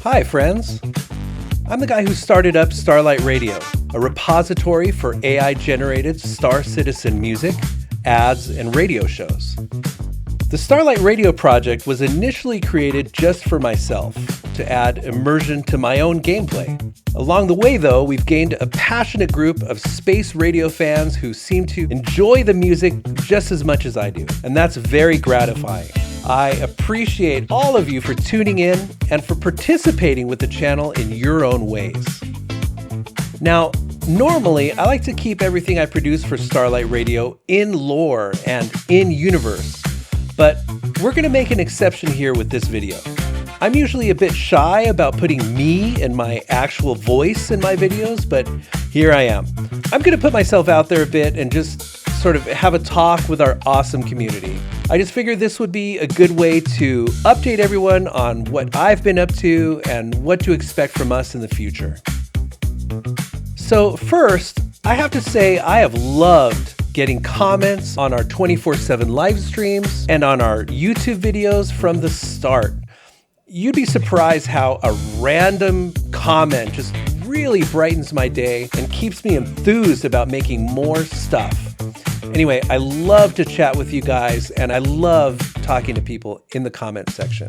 Hi, friends. I'm the guy who started up Starlight Radio, a repository for AI-generated Star Citizen music, ads, and radio shows. The Starlight Radio project was initially created just for myself, to add immersion to my own gameplay. Along the way, though, we've gained a passionate group of space radio fans who seem to enjoy the music just as much as I do, and that's very gratifying. I appreciate all of you for tuning in and for participating with the channel in your own ways. Now, normally, I like to keep everything I produce for Starlight Radio in lore and in universe, but we're going to make an exception here with this video. I'm usually a bit shy about putting me and my actual voice in my videos, but here I am. I'm going to put myself out there a bit and just sort of have a talk with our awesome community. I just figured this would be a good way to update everyone on what I've been up to and what to expect from us in the future. So first, I have to say I have loved getting comments on our 24/7 live streams and on our YouTube videos from the start. You'd be surprised how a random comment just really brightens my day and keeps me enthused about making more stuff. Anyway, I love to chat with you guys, and I love talking to people in the comment section.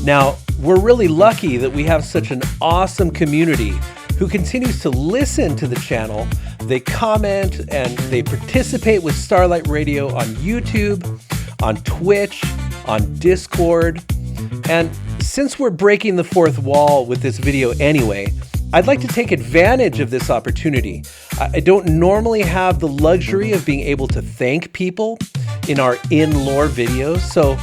Now, we're really lucky that we have such an awesome community who continues to listen to the channel. They comment and they participate with Starlight Radio on YouTube, on Twitch, on Discord. And since we're breaking the fourth wall with this video anyway, I'd like to take advantage of this opportunity. I don't normally have the luxury of being able to thank people in our in-lore videos, so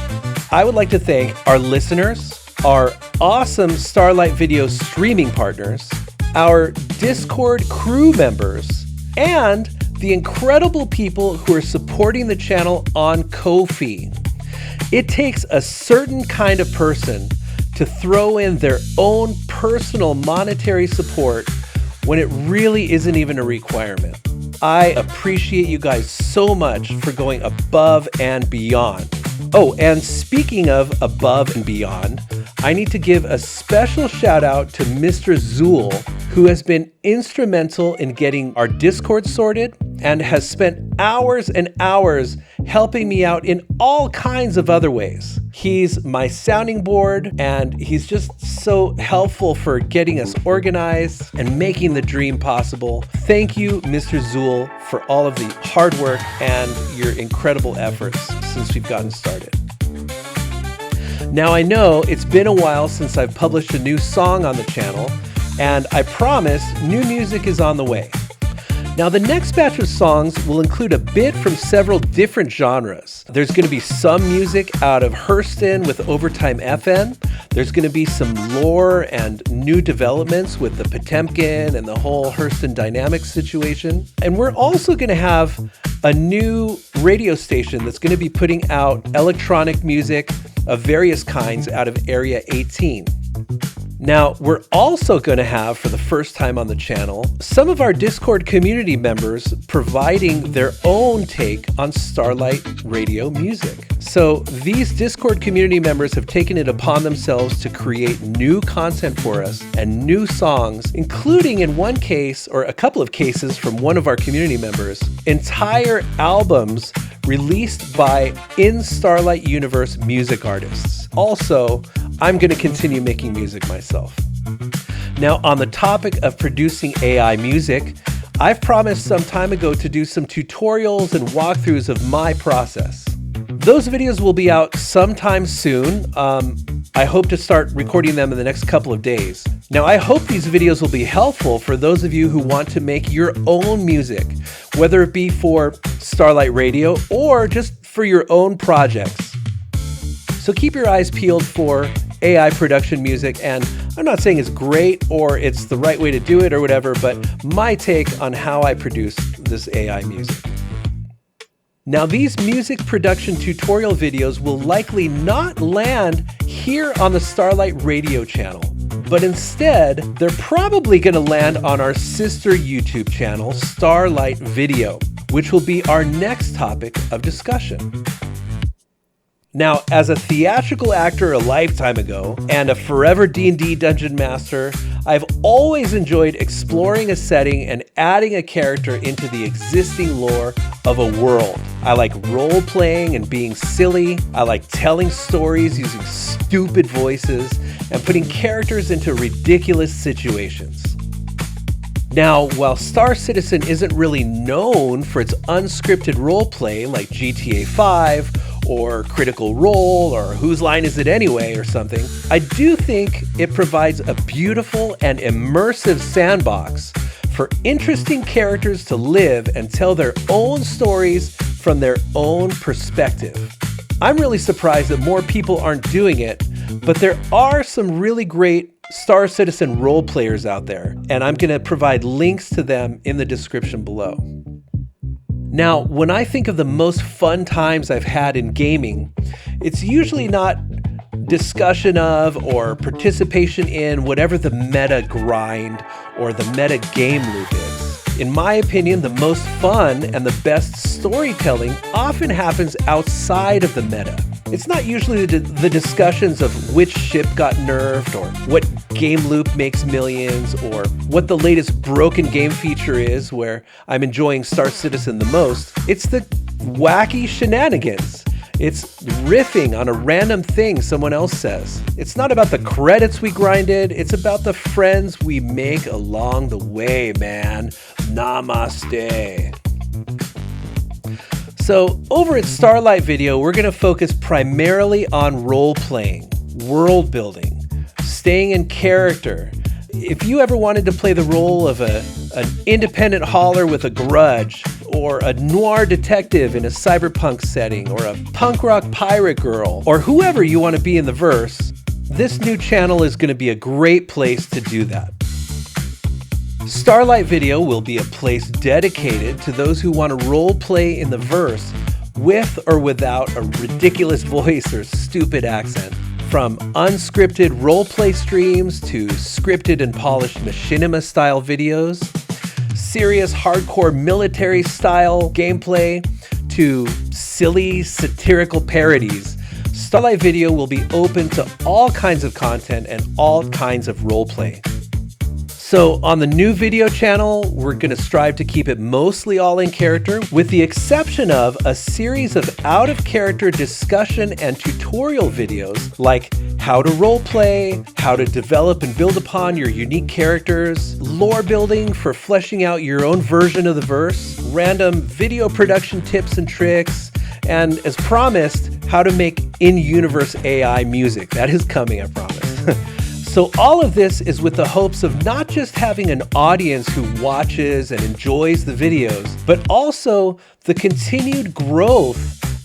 I would like to thank our listeners, our awesome Starlight Video streaming partners, our Discord crew members, and the incredible people who are supporting the channel on Ko-fi. It takes a certain kind of person to throw in their own personal monetary support when it really isn't even a requirement. I appreciate you guys so much for going above and beyond. Oh, and speaking of above and beyond, I need to give a special shout out to Mr. Zool, who has been instrumental in getting our Discord sorted and has spent hours and hours helping me out in all kinds of other ways. He's my sounding board, and he's just so helpful for getting us organized and making the dream possible. Thank you, Mr. Zool, for all of the hard work and your incredible efforts since we've gotten started. Now, I know it's been a while since I've published a new song on the channel, and I promise new music is on the way. Now, the next batch of songs will include a bit from several different genres. There's going to be some music out of Hurston with Overtime FN. There's going to be some lore and new developments with the Potemkin and the whole Hurston Dynamics situation. And we're also going to have a new radio station that's going to be putting out electronic music of various kinds out of Area 18. Now, we're also going to have, for the first time on the channel, some of our Discord community members providing their own take on Starlight Radio music. So these Discord community members have taken it upon themselves to create new content for us and new songs, including in one case, or a couple of cases from one of our community members, entire albums released by in Starlight Universe music artists. Also, I'm going to continue making music myself. Now, on the topic of producing AI music, I've promised some time ago to do some tutorials and walkthroughs of my process. Those videos will be out sometime soon. I hope to start recording them in the next couple of days. Now, I hope these videos will be helpful for those of you who want to make your own music, whether it be for Starlight Radio or just for your own projects. So keep your eyes peeled for AI production music, and I'm not saying it's great or it's the right way to do it or whatever, but my take on how I produce this AI music. Now, these music production tutorial videos will likely not land here on the Starlight Radio channel, but instead, they're probably going to land on our sister YouTube channel, Starlight Video, which will be our next topic of discussion. Now, as a theatrical actor a lifetime ago and a forever D&D dungeon master, I've always enjoyed exploring a setting and adding a character into the existing lore of a world. I like role-playing and being silly. I like telling stories using stupid voices and putting characters into ridiculous situations. Now, while Star Citizen isn't really known for its unscripted roleplay like GTA 5 or Critical Role or Whose Line Is It Anyway or something, I do think it provides a beautiful and immersive sandbox for interesting characters to live and tell their own stories from their own perspective. I'm really surprised that more people aren't doing it, but there are some really great Star Citizen role players out there, and I'm going to provide links to them in the description below. Now, when I think of the most fun times I've had in gaming, it's usually not discussion of or participation in whatever the meta grind or the meta game loop is. In my opinion, the most fun and the best storytelling often happens outside of the meta. It's not usually the discussions of which ship got nerfed or what game loop makes millions or what the latest broken game feature is where I'm enjoying Star Citizen the most. It's the wacky shenanigans. It's riffing on a random thing someone else says. It's not about the credits we grinded, it's about the friends we make along the way, man. Namaste. So over at Starlight Video, we're going to focus primarily on role-playing, world building, staying in character. If you ever wanted to play the role of an independent hauler with a grudge, or a noir detective in a cyberpunk setting, or a punk rock pirate girl, or whoever you want to be in the verse, this new channel is going to be a great place to do that. Starlight Video will be a place dedicated to those who want to role play in the verse with or without a ridiculous voice or stupid accent. From unscripted roleplay streams to scripted and polished machinima-style videos, serious hardcore military-style gameplay, to silly satirical parodies, Starlight Video will be open to all kinds of content and all kinds of roleplay. So on the new video channel, we're going to strive to keep it mostly all in character, with the exception of a series of out-of-character discussion and tutorial videos like how to roleplay, how to develop and build upon your unique characters, lore building for fleshing out your own version of the verse, random video production tips and tricks, and as promised, how to make in-universe AI music. That is coming, I promise. So all of this is with the hopes of not just having an audience who watches and enjoys the videos, but also the continued growth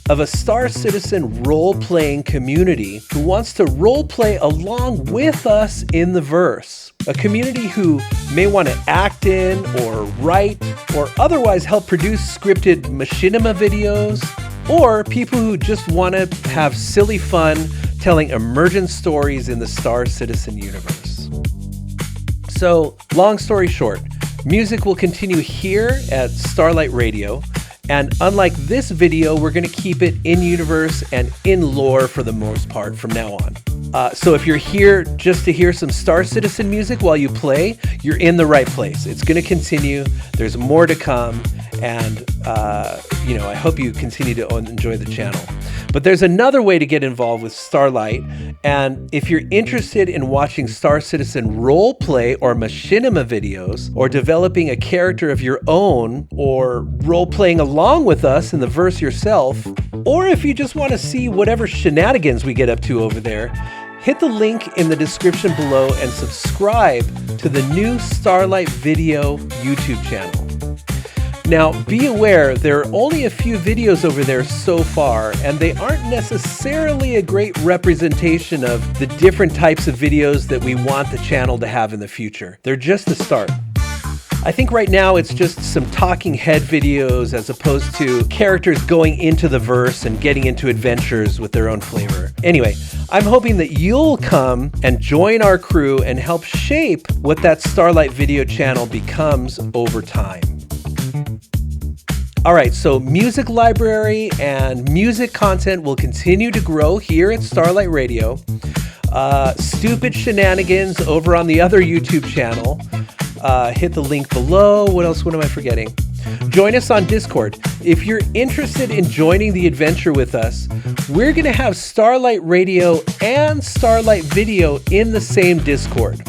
of a Star Citizen role-playing community who wants to role-play along with us in the verse. A community who may want to act in or write or otherwise help produce scripted machinima videos, or people who just want to have silly fun telling emergent stories in the Star Citizen universe. So, long story short, music will continue here at Starlight Radio, and unlike this video, we're going to keep it in universe and in lore for the most part from now on. So if you're here just to hear some Star Citizen music while you play, you're in the right place. It's going to continue. There's more to come, and I hope you continue to enjoy the channel. But there's another way to get involved with Starlight, and if you're interested in watching Star Citizen roleplay or machinima videos, or developing a character of your own, or role-playing along with us in the verse yourself, or if you just want to see whatever shenanigans we get up to over there, hit the link in the description below and subscribe to the new Starlight Video YouTube channel. Now, be aware, there are only a few videos over there so far, and they aren't necessarily a great representation of the different types of videos that we want the channel to have in the future. They're just a start. I think right now it's just some talking head videos as opposed to characters going into the verse and getting into adventures with their own flavor. Anyway, I'm hoping that you'll come and join our crew and help shape what that Starlight Video channel becomes over time. All right, so music library and music content will continue to grow here at Starlight Radio. Stupid shenanigans over on the other YouTube channel. Hit the link below. What else? What am I forgetting? Join us on Discord. If you're interested in joining the adventure with us, we're going to have Starlight Radio and Starlight Video in the same Discord.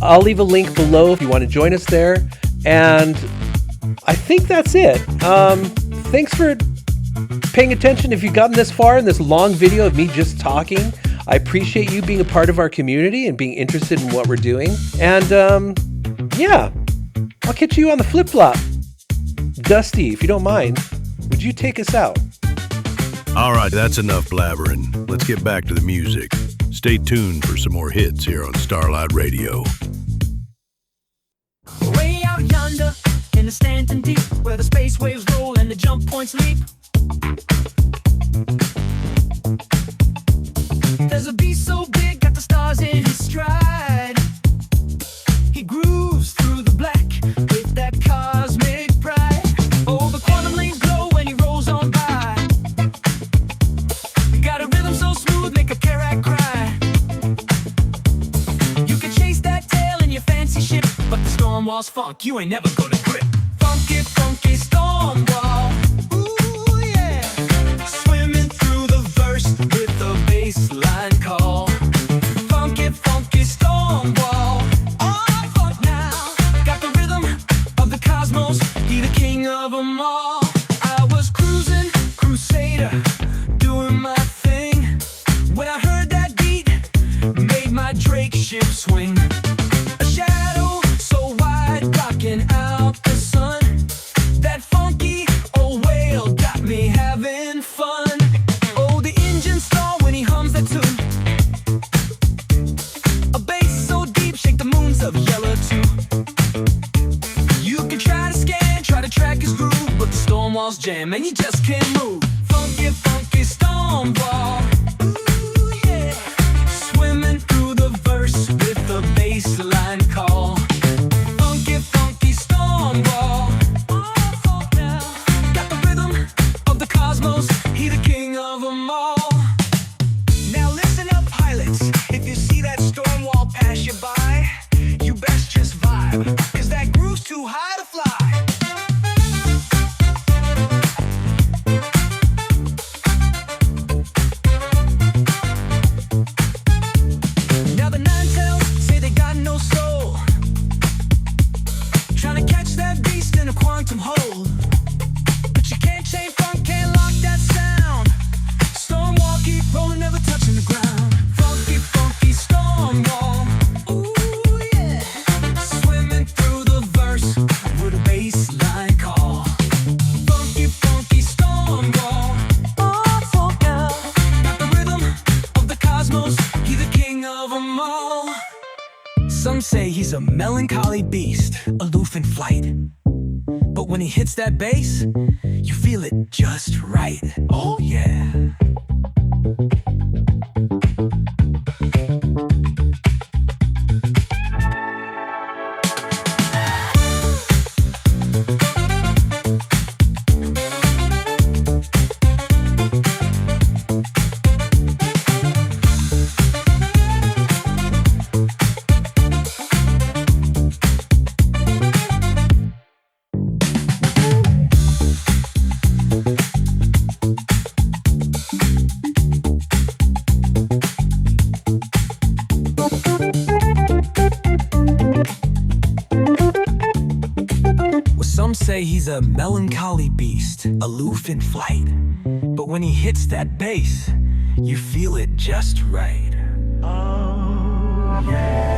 I'll leave a link below if you want to join us there. And I think that's it. Thanks for paying attention. If you've gotten this far in this long video of me just talking, I appreciate you being a part of our community and being interested in what we're doing. And yeah, I'll catch you on the flip-flop. Dusty, if you don't mind, would you take us out? All right, that's enough blabbering. Let's get back to the music. Stay tuned for some more hits here on Starlight Radio. Way out yonder, in the Stanton Deep, where the space waves roll and the jump points leap, there's a beast so big, got the stars in his stride. He grooves through the black with that cosmic pride. Oh, the quantum lanes glow when he rolls on by. Got a rhythm so smooth, make a Kerak cry. You can chase that tail in your fancy ship, but the Stormwal's funk, you ain't never gonna grip. Funky, funky Stormwal. Ooh, yeah. Swimming through the verse with the bass line call. Funky, funky Stormwal. Oh, funk now. Got the rhythm of the cosmos. He the king of them all. I was cruising, crusader, doing my thing, when I heard that beat, made my Drake ship swing. A shadow so wide, blocking out the sun. That funky old whale got me having fun. Oh, the engine stall when he hums that tune. A bass so deep, shake the moons of yellow too. You can try to scan, try to track his groove, but the Stormwal's jam and you just can't move. Funky, funky Stormwal. Ooh, yeah. Swimming through the verse with the bass line call. Funky, funky Stormwal. Oh, funk now. Got the rhythm of the cosmos. He the king of them all. Now listen up, pilots. If you see that Stormwal pass you by, you best just vibe, cause that groove's too high to fly. Now the nine tails say they got no soul, trying to catch that beast in a quantum hold. But you can't chain funk, can't lock that sound. Stormwal keep rolling, never touching the ground. Funky, funky Stormwal. Ooh, yeah. Swimming through the verse with a bass line call. Funky, funky Stormwal. Oh, funk now. Got the rhythm of the cosmos. He the king of them all. Some say he's a melancholy beast, aloof in flight. But when he hits that bass, you feel it just right. Oh yeah. Some say he's a melancholy beast, aloof in flight. But when he hits that bass, you feel it just right. Oh, yeah.